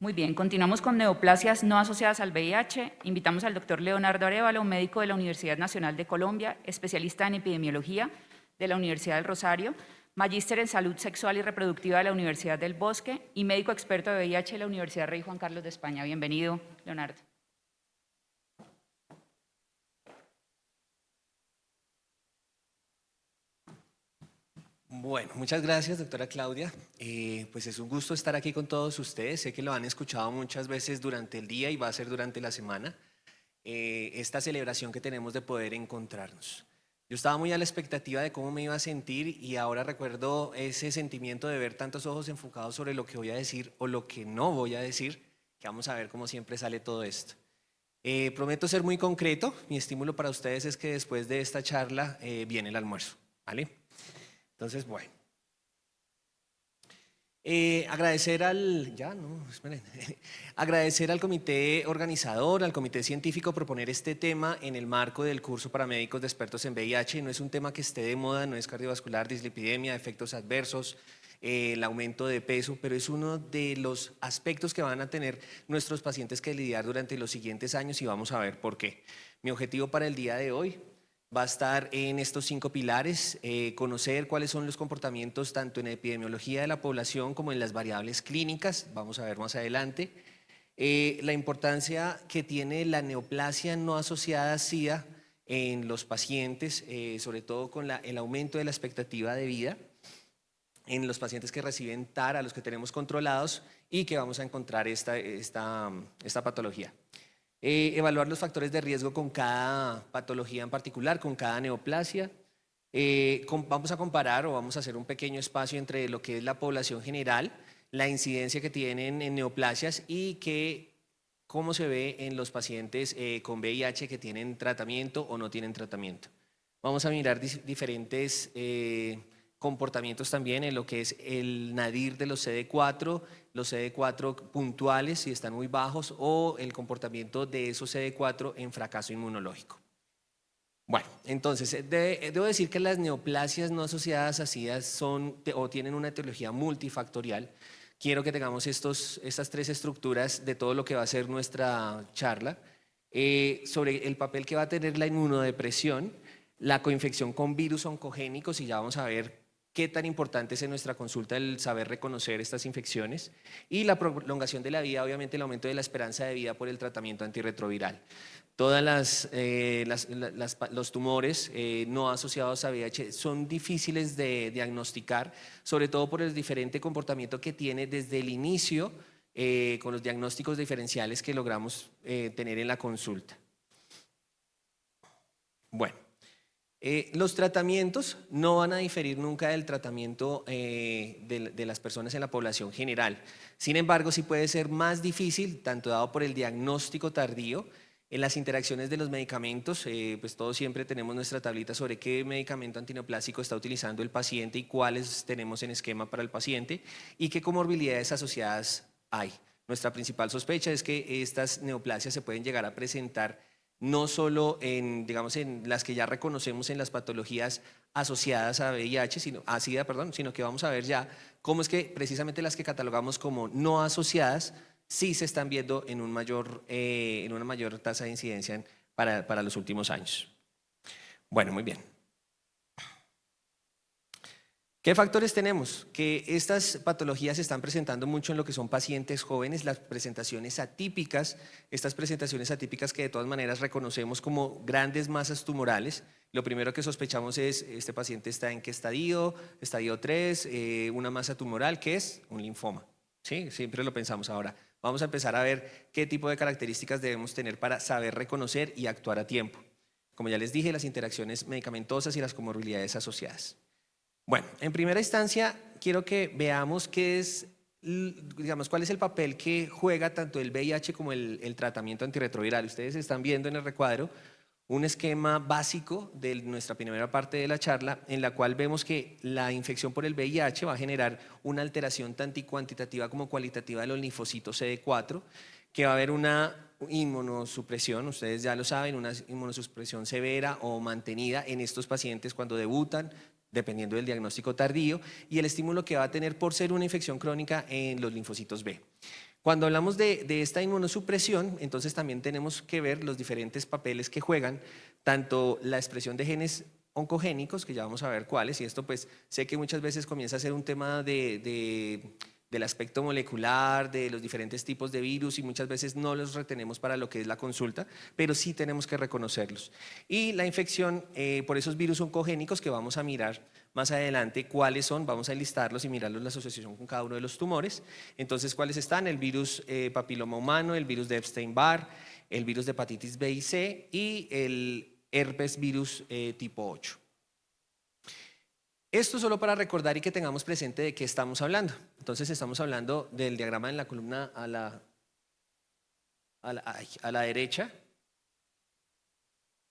Muy bien, continuamos con neoplasias no asociadas al VIH. Invitamos al doctor Leonardo Arévalo, médico de la Universidad Nacional de Colombia, especialista en epidemiología de la Universidad del Rosario, magíster en salud sexual y reproductiva de la Universidad del Bosque y médico experto de VIH de la Universidad Rey Juan Carlos de España. Bienvenido, Leonardo. Bueno, muchas gracias, doctora Claudia. Pues es un gusto estar aquí con todos ustedes. Sé que lo han escuchado muchas veces durante el día y va a ser durante la semana. Esta celebración que tenemos de poder encontrarnos. Yo estaba muy a la expectativa de cómo me iba a sentir y ahora recuerdo ese sentimiento de ver tantos ojos enfocados sobre lo que voy a decir o lo que no voy a decir, que vamos a ver cómo siempre sale todo esto. Prometo ser muy concreto. Mi estímulo para ustedes es que después de esta charla viene el almuerzo, ¿vale? Entonces, bueno. Agradecer al, ya, no, esperen. Agradecer al comité organizador, al comité científico por poner este tema en el marco del curso para médicos de expertos en VIH. No es un tema que esté de moda, no es cardiovascular, dislipidemia, efectos adversos, el aumento de peso, pero es uno de los aspectos que van a tener nuestros pacientes que lidiar durante los siguientes años y vamos a ver por qué. Mi objetivo para el día de hoy va a estar en estos 5 pilares, conocer cuáles son los comportamientos tanto en epidemiología de la población como en las variables clínicas, vamos a ver más adelante, la importancia que tiene la neoplasia no asociada a SIDA en los pacientes, sobre todo con el aumento de la expectativa de vida, en los pacientes que reciben TAR, a los que tenemos controlados y que vamos a encontrar esta patología. Evaluar los factores de riesgo con cada patología en particular, con cada neoplasia. Vamos a comparar o vamos a hacer un pequeño espacio entre lo que es la población general, la incidencia que tienen en neoplasias y cómo se ve en los pacientes con VIH que tienen tratamiento o no tienen tratamiento. Vamos a mirar diferentes comportamientos también en lo que es el nadir de los CD4, los CD4 puntuales si están muy bajos o el comportamiento de esos CD4 en fracaso inmunológico. Bueno, entonces debo decir que las neoplasias no asociadas a SIDA tienen una etiología multifactorial. Quiero que tengamos estas 3 estructuras de todo lo que va a ser nuestra charla sobre el papel que va a tener la inmunodepresión, la coinfección con virus oncogénicos y ya vamos a ver qué tan importante es en nuestra consulta el saber reconocer estas infecciones y la prolongación de la vida, obviamente el aumento de la esperanza de vida por el tratamiento antirretroviral. Todos los tumores no asociados a VIH son difíciles de diagnosticar, sobre todo por el diferente comportamiento que tiene desde el inicio con los diagnósticos diferenciales que logramos tener en la consulta. Bueno. Los tratamientos no van a diferir nunca del tratamiento de las personas en la población general. Sin embargo, sí puede ser más difícil, tanto dado por el diagnóstico tardío, en las interacciones de los medicamentos, pues todos siempre tenemos nuestra tablita sobre qué medicamento antineoplásico está utilizando el paciente y cuáles tenemos en esquema para el paciente y qué comorbilidades asociadas hay. Nuestra principal sospecha es que estas neoplasias se pueden llegar a presentar no solo en las que ya reconocemos en las patologías asociadas a VIH, a SIDA, sino que vamos a ver ya cómo es que precisamente las que catalogamos como no asociadas sí se están viendo en una mayor tasa de incidencia para los últimos años. Bueno, muy bien. ¿Qué factores tenemos? Que estas patologías se están presentando mucho en lo que son pacientes jóvenes, las presentaciones atípicas, estas presentaciones atípicas que de todas maneras reconocemos como grandes masas tumorales. Lo primero que sospechamos es, este paciente está en qué estadio, estadio 3, una masa tumoral que es un linfoma. ¿Sí? Siempre lo pensamos ahora. Vamos a empezar a ver qué tipo de características debemos tener para saber reconocer y actuar a tiempo. Como ya les dije, las interacciones medicamentosas y las comorbilidades asociadas. Bueno, en primera instancia quiero que veamos cuál es el papel que juega tanto el VIH como el tratamiento antirretroviral. Ustedes están viendo en el recuadro un esquema básico de nuestra primera parte de la charla en la cual vemos que la infección por el VIH va a generar una alteración tanto cuantitativa como cualitativa de los linfocitos CD4, que va a haber una inmunosupresión, ustedes ya lo saben, una inmunosupresión severa o mantenida en estos pacientes cuando debutan, dependiendo del diagnóstico tardío, y el estímulo que va a tener por ser una infección crónica en los linfocitos B. Cuando hablamos de esta inmunosupresión, entonces también tenemos que ver los diferentes papeles que juegan, tanto la expresión de genes oncogénicos, que ya vamos a ver cuáles, y esto pues sé que muchas veces comienza a ser un tema del aspecto molecular, de los diferentes tipos de virus, y muchas veces no los retenemos para lo que es la consulta, pero sí tenemos que reconocerlos. Y la infección por esos virus oncogénicos que vamos a mirar más adelante cuáles son, vamos a enlistarlos y mirarlos la asociación con cada uno de los tumores. Entonces, ¿cuáles están? El virus papiloma humano, el virus de Epstein-Barr, el virus de hepatitis B y C y el herpes virus tipo 8. Esto solo para recordar y que tengamos presente de qué estamos hablando. Entonces estamos hablando del diagrama en la columna a la derecha,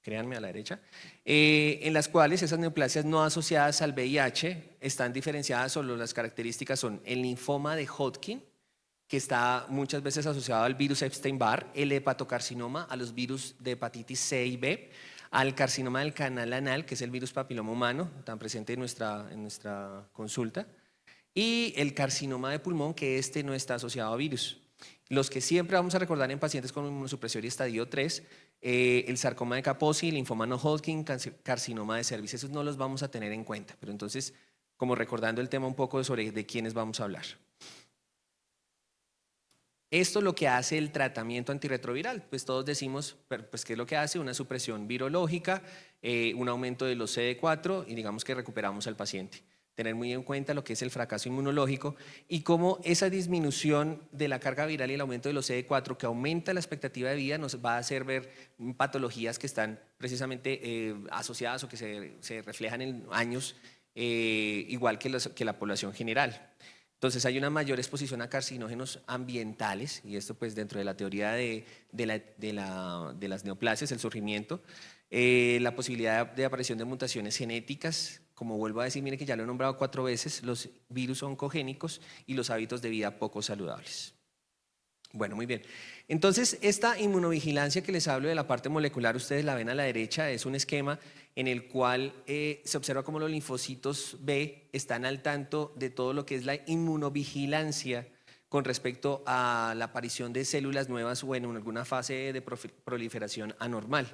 créanme, a la derecha, en las cuales esas neoplasias no asociadas al VIH están diferenciadas, solo las características son el linfoma de Hodgkin, que está muchas veces asociado al virus Epstein-Barr, el hepatocarcinoma, a los virus de hepatitis C y B, al carcinoma del canal anal, que es el virus papiloma humano, tan presente en nuestra consulta, y el carcinoma de pulmón, que este no está asociado a virus. Los que siempre vamos a recordar en pacientes con inmunosupresión y estadio 3, el sarcoma de Kaposi, linfoma no Hodgkin, carcinoma de cervix, esos no los vamos a tener en cuenta, pero entonces, como recordando el tema un poco sobre de quiénes vamos a hablar. Esto es lo que hace el tratamiento antirretroviral, pues todos decimos, pues ¿qué es lo que hace? Una supresión virológica, un aumento de los CD4 y digamos que recuperamos al paciente. Tener muy en cuenta lo que es el fracaso inmunológico y cómo esa disminución de la carga viral y el aumento de los CD4 que aumenta la expectativa de vida nos va a hacer ver patologías que están precisamente asociadas o que se reflejan en años igual que la población general. Entonces hay una mayor exposición a carcinógenos ambientales, y esto pues dentro de la teoría de las neoplasias, el surgimiento, la posibilidad de aparición de mutaciones genéticas, como vuelvo a decir, mire que ya lo he nombrado 4 veces, los virus oncogénicos y los hábitos de vida poco saludables. Bueno, muy bien. Entonces, esta inmunovigilancia que les hablo de la parte molecular, ustedes la ven a la derecha, es un esquema en el cual se observa cómo los linfocitos B están al tanto de todo lo que es la inmunovigilancia con respecto a la aparición de células nuevas o en alguna fase de proliferación anormal.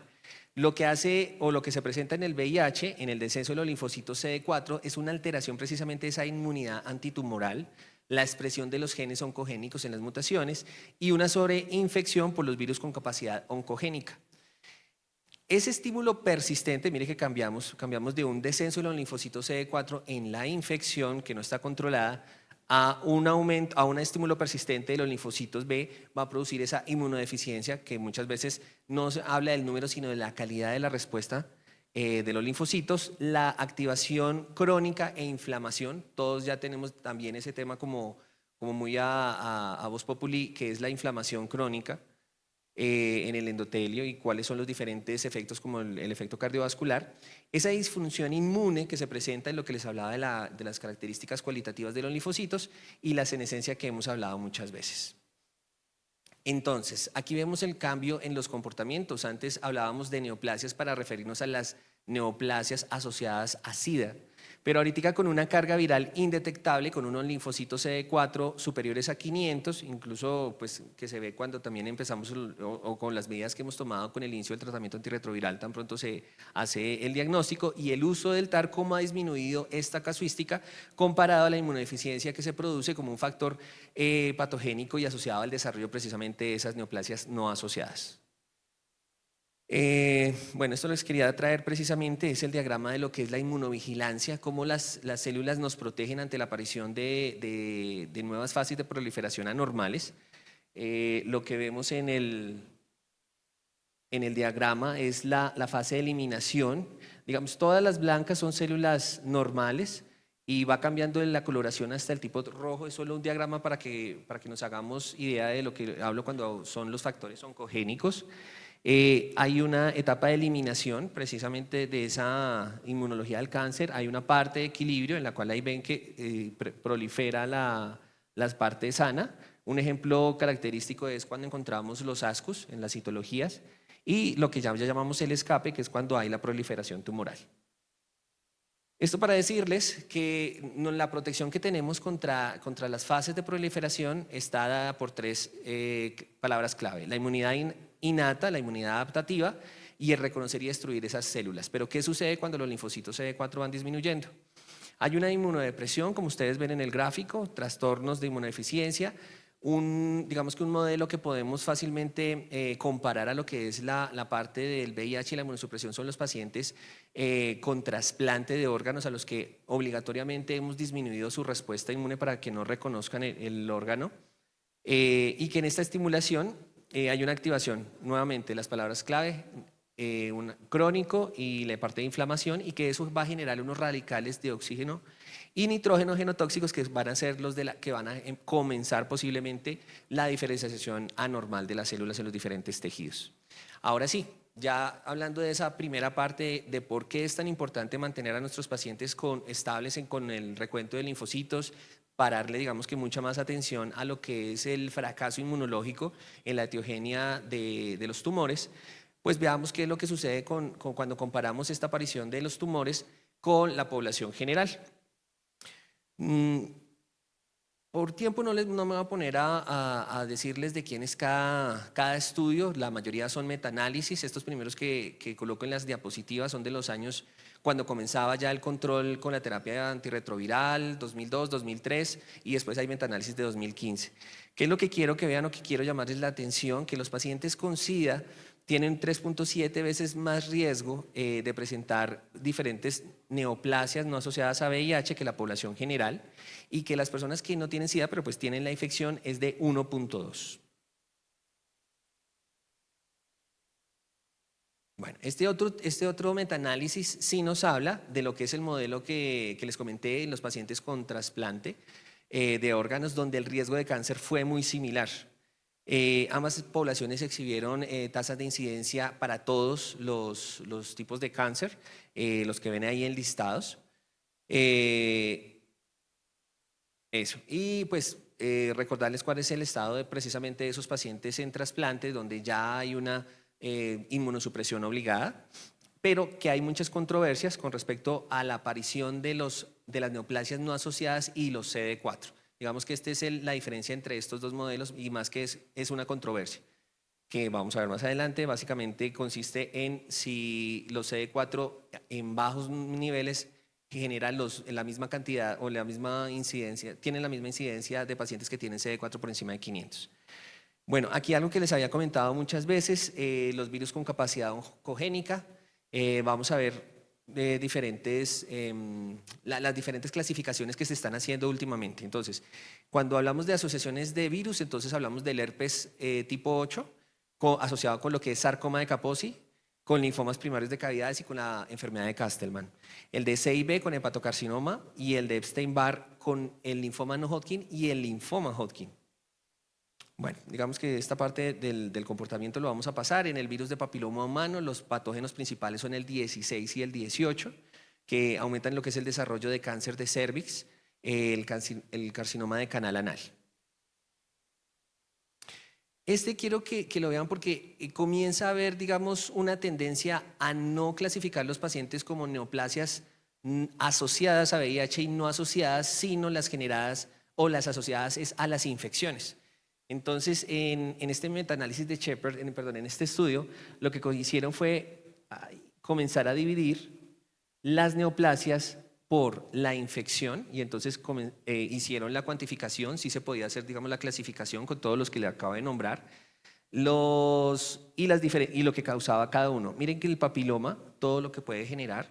Lo que hace o lo que se presenta en el VIH, en el descenso de los linfocitos CD4, es una alteración precisamente de esa inmunidad antitumoral, la expresión de los genes oncogénicos en las mutaciones y una sobreinfección por los virus con capacidad oncogénica. Ese estímulo persistente, mire que cambiamos de un descenso de los linfocitos CD4 en la infección que no está controlada a un aumento, a un estímulo persistente de los linfocitos B, va a producir esa inmunodeficiencia que muchas veces no se habla del número sino de la calidad de la respuesta de los linfocitos, la activación crónica e inflamación. Todos ya tenemos también ese tema como muy a voz populi, que es la inflamación crónica en el endotelio y cuáles son los diferentes efectos como el efecto cardiovascular. Esa disfunción inmune que se presenta en lo que les hablaba de las características cualitativas de los linfocitos y la senescencia que hemos hablado muchas veces. Entonces, aquí vemos el cambio en los comportamientos. Antes hablábamos de neoplasias para referirnos a las neoplasias asociadas a SIDA, pero ahorita con una carga viral indetectable, con unos linfocitos CD4 superiores a 500, incluso pues, que se ve cuando también empezamos o con las medidas que hemos tomado con el inicio del tratamiento antirretroviral, tan pronto se hace el diagnóstico y el uso del TAR, cómo ha disminuido esta casuística comparado a la inmunodeficiencia que se produce como un factor patogénico y asociado al desarrollo precisamente de esas neoplasias no asociadas. Bueno, esto les quería traer precisamente, es el diagrama de lo que es la inmunovigilancia, cómo las células nos protegen ante la aparición de nuevas fases de proliferación anormales. Lo que vemos en el diagrama es la fase de eliminación. Digamos, todas las blancas son células normales y va cambiando la coloración hasta el tipo rojo. Es solo un diagrama para que nos hagamos idea de lo que hablo cuando son los factores oncogénicos. Hay una etapa de eliminación precisamente de esa inmunología del cáncer, hay una parte de equilibrio en la cual ahí ven que prolifera la parte sana. Un ejemplo característico es cuando encontramos los ascus en las citologías y lo que ya llamamos el escape, que es cuando hay la proliferación tumoral. Esto para decirles que la protección que tenemos contra las fases de proliferación está dada por tres palabras clave: la inmunidad innata, la inmunidad adaptativa y el reconocer y destruir esas células. Pero ¿qué sucede cuando los linfocitos CD4 van disminuyendo? Hay una inmunodepresión, como ustedes ven en el gráfico, trastornos de inmunodeficiencia, digamos que un modelo que podemos fácilmente comparar a lo que es la parte del VIH y la inmunosupresión son los pacientes con trasplante de órganos a los que obligatoriamente hemos disminuido su respuesta inmune para que no reconozcan el órgano, y que en esta estimulación hay una activación, nuevamente las palabras clave, un crónico y la parte de inflamación, y que eso va a generar unos radicales de oxígeno y nitrógeno genotóxicos que van a ser los que van a comenzar posiblemente la diferenciación anormal de las células en los diferentes tejidos. Ahora sí, ya hablando de esa primera parte de por qué es tan importante mantener a nuestros pacientes estables con el recuento de linfocitos, pararle, digamos que mucha más atención a lo que es el fracaso inmunológico en la heterogenia de los tumores, pues veamos qué es lo que sucede cuando comparamos esta aparición de los tumores con la población general. Por tiempo no me voy a poner a decirles de quién es cada estudio. La mayoría son metaanálisis. Estos primeros que coloco en las diapositivas son de los años cuando comenzaba ya el control con la terapia antirretroviral, 2002, 2003, y después hay metaanálisis de 2015. ¿Qué es lo que quiero que vean o que quiero llamarles la atención? Que los pacientes con SIDA tienen 3.7 veces más riesgo de presentar diferentes neoplasias no asociadas a VIH que la población general, y que las personas que no tienen SIDA pero pues tienen la infección es de 1.2. Bueno, este otro metaanálisis sí nos habla de lo que es el modelo que les comenté en los pacientes con trasplante de órganos, donde el riesgo de cáncer fue muy similar. Ambas poblaciones exhibieron tasas de incidencia para todos los tipos de cáncer, los que ven ahí enlistados. Eso. Y pues recordarles cuál es el estado de precisamente de esos pacientes en trasplante, donde ya hay una inmunosupresión obligada, pero que hay muchas controversias con respecto a la aparición de las neoplasias no asociadas y los CD4. Digamos que esta es la diferencia entre estos dos modelos, y más que es una controversia que vamos a ver más adelante. Básicamente consiste en si los CD4 en bajos niveles generan la misma cantidad o la misma incidencia, tienen la misma incidencia de pacientes que tienen CD4 por encima de 500. Bueno, aquí algo que les había comentado muchas veces, los virus con capacidad oncogénica. Vamos a ver las diferentes clasificaciones que se están haciendo últimamente. Entonces, cuando hablamos de asociaciones de virus, entonces hablamos del herpes tipo 8, asociado con lo que es sarcoma de Kaposi, con linfomas primarios de cavidades y con la enfermedad de Castleman. El de CIB con hepatocarcinoma, y el de Epstein-Barr con el linfoma no Hodgkin y el linfoma Hodgkin. Bueno, digamos que esta parte del comportamiento lo vamos a pasar. En el virus de papiloma humano, los patógenos principales son el 16 y el 18, que aumentan lo que es el desarrollo de cáncer de cervix, el carcinoma de canal anal. Quiero que lo vean porque comienza a haber, digamos, una tendencia a no clasificar los pacientes como neoplasias asociadas a VIH y no asociadas, sino las generadas o las asociadas a las infecciones. Entonces, en este metaanálisis de Shepard, en este estudio, lo que hicieron fue comenzar a dividir las neoplasias por la infección, y entonces hicieron la cuantificación, sí se podía hacer, digamos, la clasificación con todos los que le acabo de nombrar, y lo que causaba cada uno. Miren que el papiloma, todo lo que puede generar,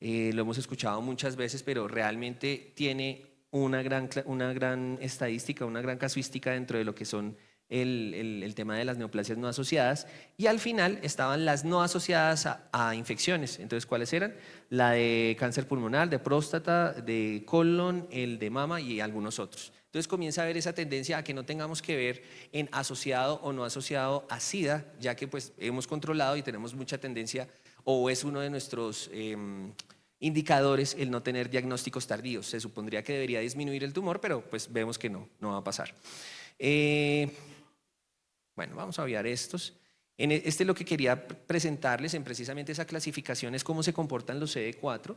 lo hemos escuchado muchas veces, pero realmente tiene una gran estadística, una gran casuística dentro de lo que son el tema de las neoplasias no asociadas, y al final estaban las no asociadas a infecciones. Entonces, ¿cuáles eran? La de cáncer pulmonar, de próstata, de colon, el de mama y algunos otros. Entonces comienza a haber esa tendencia a que no tengamos que ver en asociado o no asociado a SIDA, ya que pues hemos controlado y tenemos mucha tendencia, o es uno de nuestros indicadores el no tener diagnósticos tardíos. Se supondría que debería disminuir el tumor, pero pues vemos que no va a pasar. Bueno, vamos a obviar estos. Es lo que quería presentarles en precisamente esa clasificación, es cómo se comportan los CD4.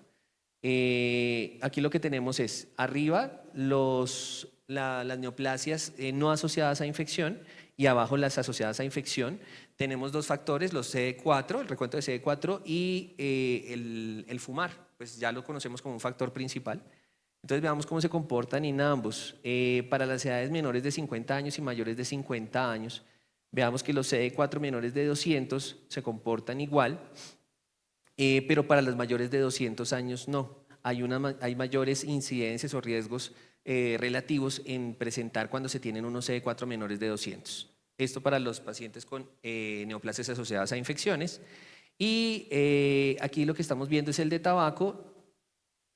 Aquí lo que tenemos es arriba las neoplasias no asociadas a infección y abajo las asociadas a infección. Tenemos dos factores, los CD4, el recuento de CD4 y el fumar, pues ya lo conocemos como un factor principal. Entonces veamos cómo se comportan en ambos. Para las edades menores de 50 años y mayores de 50 años, veamos que los CD4 menores de 200 se comportan igual, pero para las mayores de 200 años no. Hay mayores incidencias o riesgos relativos en presentar cuando se tienen unos CD4 menores de 200. Esto para los pacientes con neoplasias asociadas a infecciones. Y aquí lo que estamos viendo es el de tabaco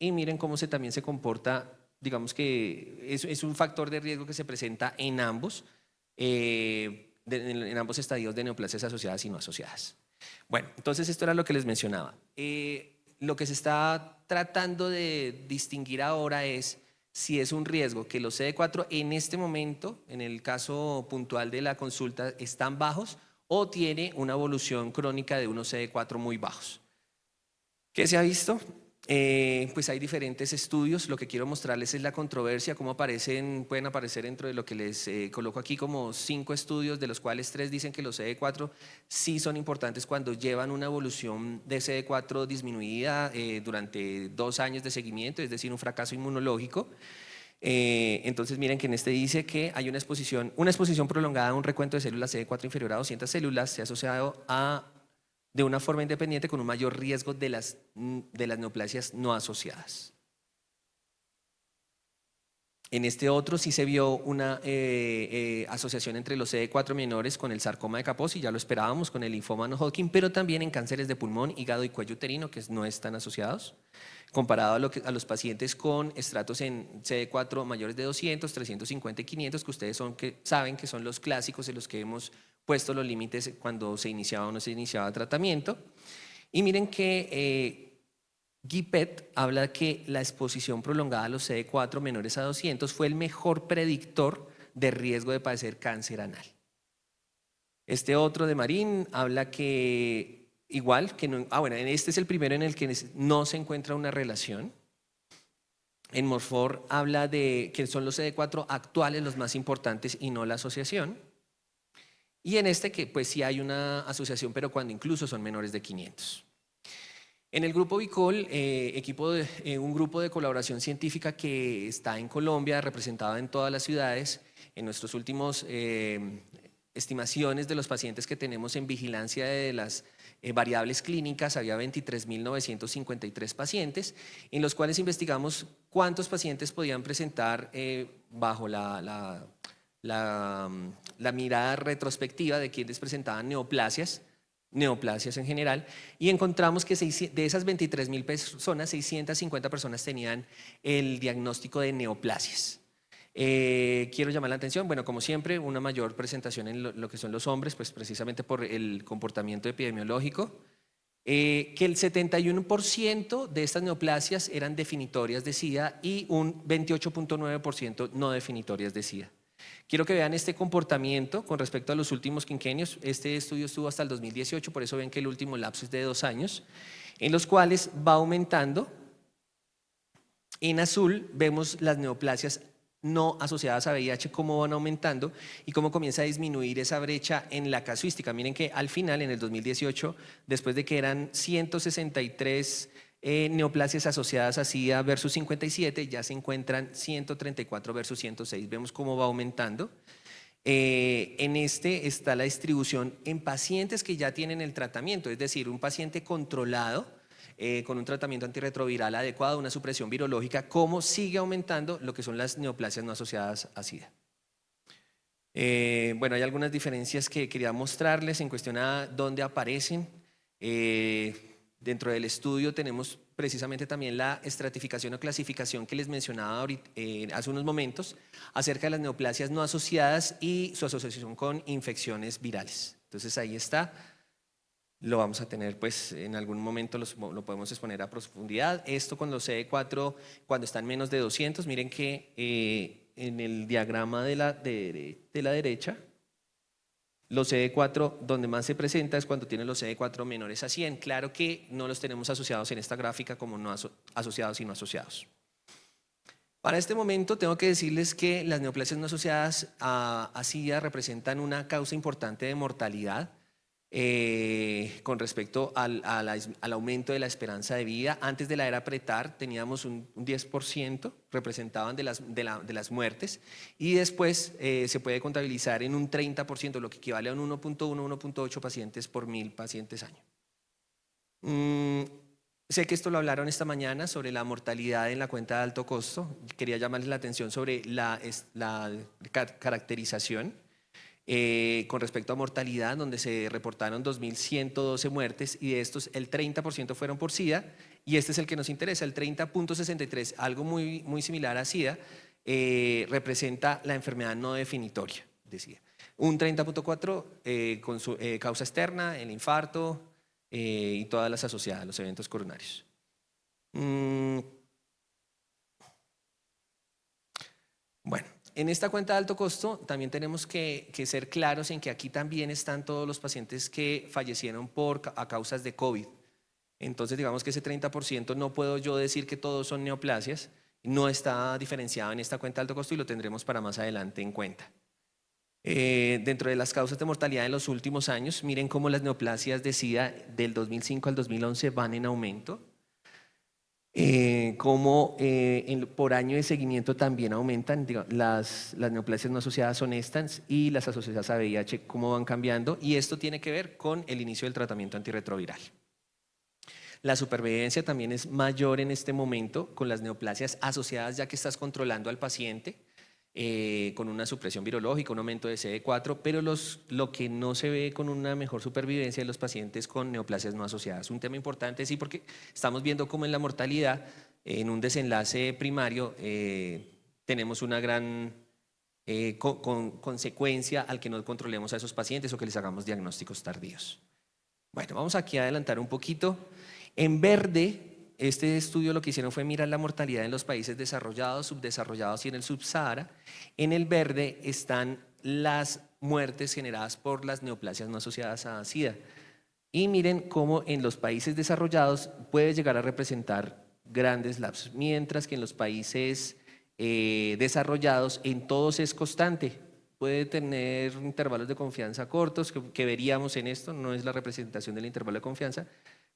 y miren cómo también se comporta, digamos que es un factor de riesgo que se presenta en ambos, en ambos estadios de neoplasias asociadas y no asociadas. Bueno, entonces esto era lo que les mencionaba. Lo que se está tratando de distinguir ahora es si es un riesgo que los CD4 en este momento, en el caso puntual de la consulta, están bajos o tiene una evolución crónica de unos CD4 muy bajos. ¿Qué se ha visto? Pues hay diferentes estudios. Lo que quiero mostrarles es la controversia, cómo pueden aparecer dentro de lo que les coloco aquí como 5 estudios, de los cuales 3 dicen que los CD4 sí son importantes cuando llevan una evolución de CD4 disminuida durante 2 años de seguimiento, es decir, un fracaso inmunológico. Entonces miren que en este dice que hay una exposición prolongada a un recuento de células CD4 inferior a 200 células se ha asociado de una forma independiente con un mayor riesgo de las neoplasias no asociadas. En este otro sí se vio una asociación entre los CD4 menores con el sarcoma de Kaposi, ya lo esperábamos, con el linfoma no-Hodgkin, pero también en cánceres de pulmón, hígado y cuello uterino, que no están asociados, comparado a los pacientes con estratos en CD4 mayores de 200, 350 y 500, que ustedes saben que son los clásicos en los que hemos puesto los límites cuando se iniciaba o no se iniciaba tratamiento. Y miren que Guy Pet habla que la exposición prolongada a los CD4 menores a 200 fue el mejor predictor de riesgo de padecer cáncer anal. Este otro de Marín habla que igual, que no, bueno, este es el primero en el que no se encuentra una relación. En Morford habla de que son los CD4 actuales los más importantes y no la asociación. Y en este que pues sí hay una asociación, pero cuando incluso son menores de 500. En el grupo BICOL, un grupo de colaboración científica que está en Colombia, representado en todas las ciudades, en nuestros últimos estimaciones de los pacientes que tenemos en vigilancia de las variables clínicas, había 23.953 pacientes, en los cuales investigamos cuántos pacientes podían presentar bajo la mirada retrospectiva de quienes presentaban neoplasias en general, y encontramos que de esas 23.000 personas, 650 personas tenían el diagnóstico de neoplasias. Quiero llamar la atención, bueno, como siempre, una mayor presentación en lo que son los hombres, pues precisamente por el comportamiento epidemiológico, que el 71% de estas neoplasias eran definitorias de SIDA y un 28.9% no definitorias de SIDA. Quiero que vean este comportamiento con respecto a los últimos quinquenios. Este estudio estuvo hasta el 2018, por eso ven que el último lapso es de 2 años, en los cuales va aumentando. En azul vemos las neoplasias no asociadas a VIH, cómo van aumentando y cómo comienza a disminuir esa brecha en la casuística. Miren que al final, en el 2018, después de que eran 163 neoplasias asociadas a SIDA versus 57, ya se encuentran 134 versus 106. Vemos cómo va aumentando. En este está la distribución en pacientes que ya tienen el tratamiento, es decir, un paciente controlado con un tratamiento antirretroviral adecuado, una supresión virológica, cómo sigue aumentando lo que son las neoplasias no asociadas a SIDA. Bueno, hay algunas diferencias que quería mostrarles en cuestión a dónde aparecen. Dentro del estudio tenemos precisamente también la estratificación o clasificación que les mencionaba hace unos momentos acerca de las neoplasias no asociadas y su asociación con infecciones virales. Entonces ahí está, lo vamos a tener pues en algún momento lo podemos exponer a profundidad. Esto con los CD4 cuando están menos de 200, miren que en el diagrama de la derecha Los CD4 donde más se presenta es cuando tienen los CD4 menores a 100. Claro que no los tenemos asociados en esta gráfica como no asociados sino asociados. Para este momento tengo que decirles que las neoplasias no asociadas a SIDA representan una causa importante de mortalidad con respecto al aumento de la esperanza de vida. Antes de la era PRETAR teníamos un 10%, representaban de las muertes, y después se puede contabilizar en un 30%, lo que equivale a un 1.1-1.8 pacientes por 1000 pacientes año. Sé que esto lo hablaron esta mañana sobre la mortalidad en la cuenta de alto costo. Quería llamarles la atención sobre la caracterización con respecto a mortalidad, donde se reportaron 2.112 muertes y de estos el 30% fueron por SIDA, y este es el que nos interesa, el 30.63, algo muy, muy similar a SIDA, representa la enfermedad no definitoria de SIDA. Un 30.4 con su causa externa, el infarto, y todas las asociadas, los eventos coronarios. Bueno, en esta cuenta de alto costo también tenemos que ser claros en que aquí también están todos los pacientes que fallecieron a causas de COVID. Entonces digamos que ese 30% no puedo yo decir que todos son neoplasias, no está diferenciado en esta cuenta de alto costo y lo tendremos para más adelante en cuenta. Dentro de las causas de mortalidad en los últimos años, miren cómo las neoplasias de SIDA del 2005 al 2011 van en aumento, cómo por año de seguimiento también aumentan. Las neoplasias no asociadas son estas y las asociadas a VIH cómo van cambiando, y esto tiene que ver con el inicio del tratamiento antirretroviral. La supervivencia también es mayor en este momento con las neoplasias asociadas, ya que estás controlando al paciente con una supresión virológica, un aumento de CD4, pero lo que no se ve con una mejor supervivencia de los pacientes con neoplasias no asociadas. Un tema importante, sí, porque estamos viendo cómo en la mortalidad, en un desenlace primario, tenemos una gran consecuencia al que no controlemos a esos pacientes o que les hagamos diagnósticos tardíos. Bueno, vamos aquí a adelantar un poquito. En verde, este estudio lo que hicieron fue mirar la mortalidad en los países desarrollados, subdesarrollados y en el subsahara. En el verde están las muertes generadas por las neoplasias no asociadas a SIDA. Y miren cómo en los países desarrollados puede llegar a representar grandes lapsos, mientras que en los países desarrollados en todos es constante. Puede tener intervalos de confianza cortos, que veríamos en esto, no es la representación del intervalo de confianza,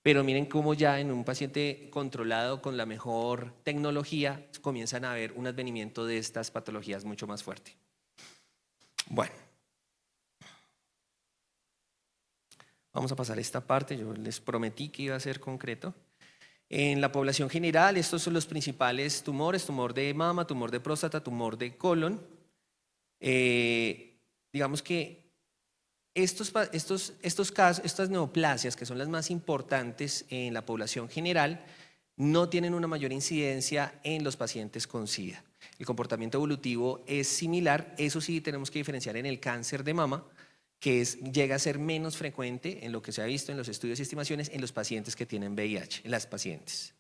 pero miren cómo ya en un paciente controlado con la mejor tecnología comienzan a haber un advenimiento de estas patologías mucho más fuerte. Bueno, vamos a pasar esta parte, yo les prometí que iba a ser concreto. En la población general, estos son los principales tumores: tumor de mama, tumor de próstata, tumor de colon. Digamos que estos casos, estas neoplasias, que son las más importantes en la población general, no tienen una mayor incidencia en los pacientes con SIDA. El comportamiento evolutivo es similar, eso sí tenemos que diferenciar en el cáncer de mama, que llega a ser menos frecuente en lo que se ha visto en los estudios y estimaciones en los pacientes que tienen VIH, en las pacientes.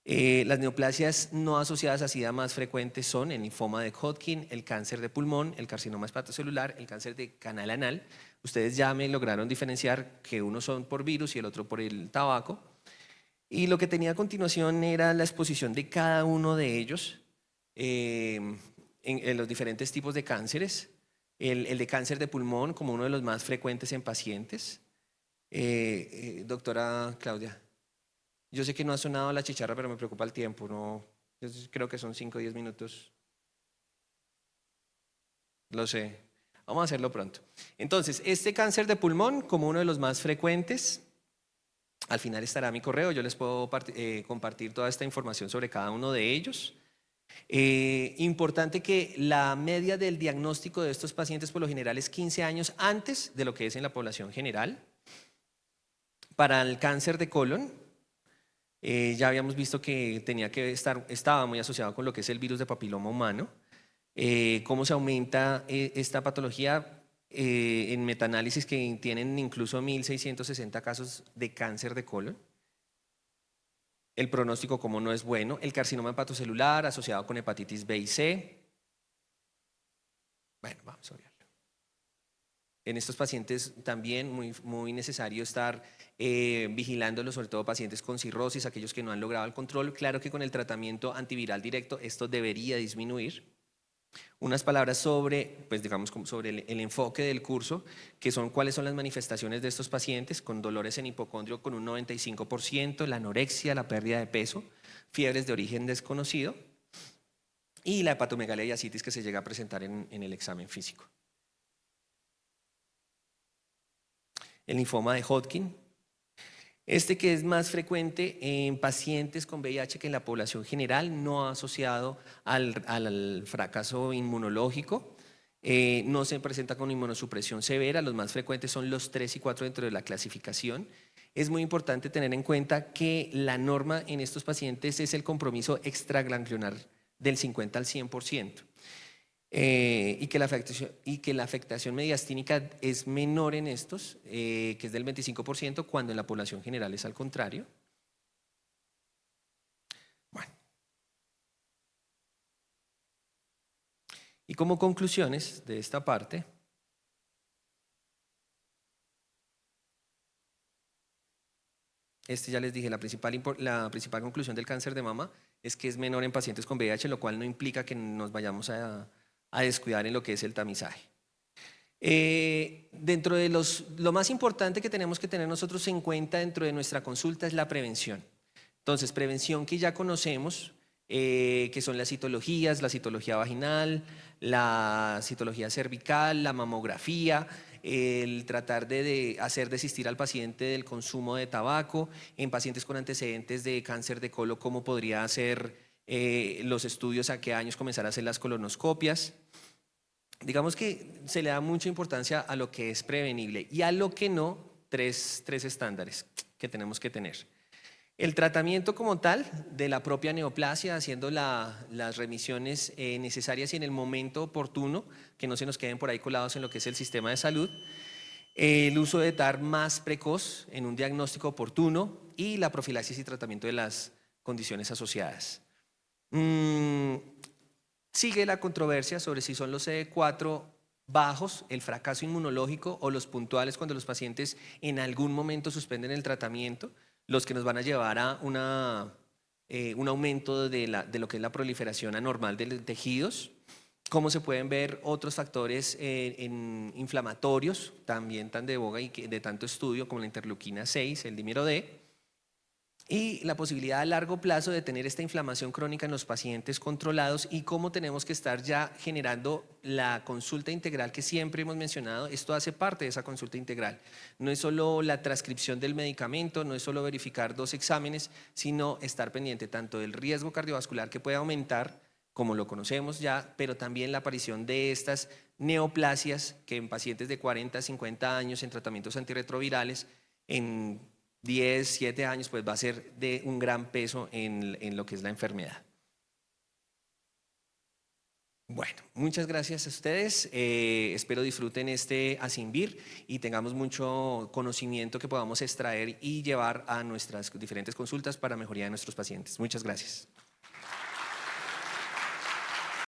Las neoplasias no asociadas a SIDA más frecuentes son el linfoma de Hodgkin, el cáncer de pulmón, el carcinoma hepatocelular, el cáncer de canal anal. Ustedes ya me lograron diferenciar que unos son por virus y el otro por el tabaco. Y lo que tenía a continuación era la exposición de cada uno de ellos en los diferentes tipos de cánceres. El de cáncer de pulmón como uno de los más frecuentes en pacientes. Doctora Claudia, yo sé que no ha sonado la chicharra, pero me preocupa el tiempo, ¿no? Yo creo que son 5 o 10 minutos. Lo sé. Vamos a hacerlo pronto. Entonces, este cáncer de pulmón como uno de los más frecuentes, al final estará mi correo, yo les puedo compartir toda esta información sobre cada uno de ellos. Importante que la media del diagnóstico de estos pacientes por lo general es 15 años antes de lo que es en la población general. Para el cáncer de colon, ya habíamos visto que estaba muy asociado con lo que es el virus de papiloma humano. Cómo se aumenta esta patología en metaanálisis que tienen incluso 1.660 casos de cáncer de colon. El pronóstico como no es bueno. El carcinoma hepatocelular asociado con hepatitis B y C. Bueno, vamos a verlo. En estos pacientes también muy necesario estar vigilándolos, sobre todo pacientes con cirrosis, aquellos que no han logrado el control. Claro que con el tratamiento antiviral directo esto debería disminuir. Unas palabras sobre, pues digamos, sobre el enfoque del curso, que son cuáles son las manifestaciones de estos pacientes con dolores en hipocondrio con un 95%, la anorexia, la pérdida de peso, fiebres de origen desconocido y la hepatomegalia y ascitis que se llega a presentar en el examen físico. El linfoma de Hodgkin, que es más frecuente en pacientes con VIH que en la población general, no asociado al fracaso inmunológico, no se presenta con inmunosupresión severa, los más frecuentes son los 3 y 4 dentro de la clasificación. Es muy importante tener en cuenta que la norma en estos pacientes es el compromiso extraganglionar del 50 al 100%. Y que la afectación mediastínica es menor en estos, que es del 25%, cuando en la población general es al contrario. Bueno. Y como conclusiones de esta parte, ya les dije, la principal conclusión del cáncer de mama es que es menor en pacientes con VIH, lo cual no implica que nos vayamos a descuidar en lo que es el tamizaje. Dentro de lo más importante que tenemos que tener nosotros en cuenta dentro de nuestra consulta es la prevención. Entonces, prevención que ya conocemos, que son las citologías, la citología vaginal, la citología cervical, la mamografía, el tratar de hacer desistir al paciente del consumo de tabaco, en pacientes con antecedentes de cáncer de colon, cómo podría hacer los estudios, a qué años comenzar a hacer las colonoscopias. Digamos que se le da mucha importancia a lo que es prevenible y a lo que no, tres estándares que tenemos que tener. El tratamiento como tal de la propia neoplasia, haciendo las remisiones necesarias y en el momento oportuno, que no se nos queden por ahí colados en lo que es el sistema de salud. El uso de TAR más precoz en un diagnóstico oportuno y la profilaxis y tratamiento de las condiciones asociadas. Sigue la controversia sobre si son los CD4 bajos, el fracaso inmunológico o los puntuales cuando los pacientes en algún momento suspenden el tratamiento, los que nos van a llevar a un aumento de lo que es la proliferación anormal de tejidos. Como se pueden ver otros factores inflamatorios, también tan de boga y de tanto estudio, como la interleuquina 6, el dímero D, y la posibilidad a largo plazo de tener esta inflamación crónica en los pacientes controlados y cómo tenemos que estar ya generando la consulta integral que siempre hemos mencionado. Esto hace parte de esa consulta integral. No es solo la transcripción del medicamento, no es solo verificar 2 exámenes, sino estar pendiente tanto del riesgo cardiovascular que puede aumentar, como lo conocemos ya, pero también la aparición de estas neoplasias que en pacientes de 40 a 50 años en tratamientos antirretrovirales, en 10, 7 años, pues va a ser de un gran peso en lo que es la enfermedad. Bueno, muchas gracias a ustedes. Espero disfruten este Asimbir y tengamos mucho conocimiento que podamos extraer y llevar a nuestras diferentes consultas para mejoría de nuestros pacientes. Muchas gracias.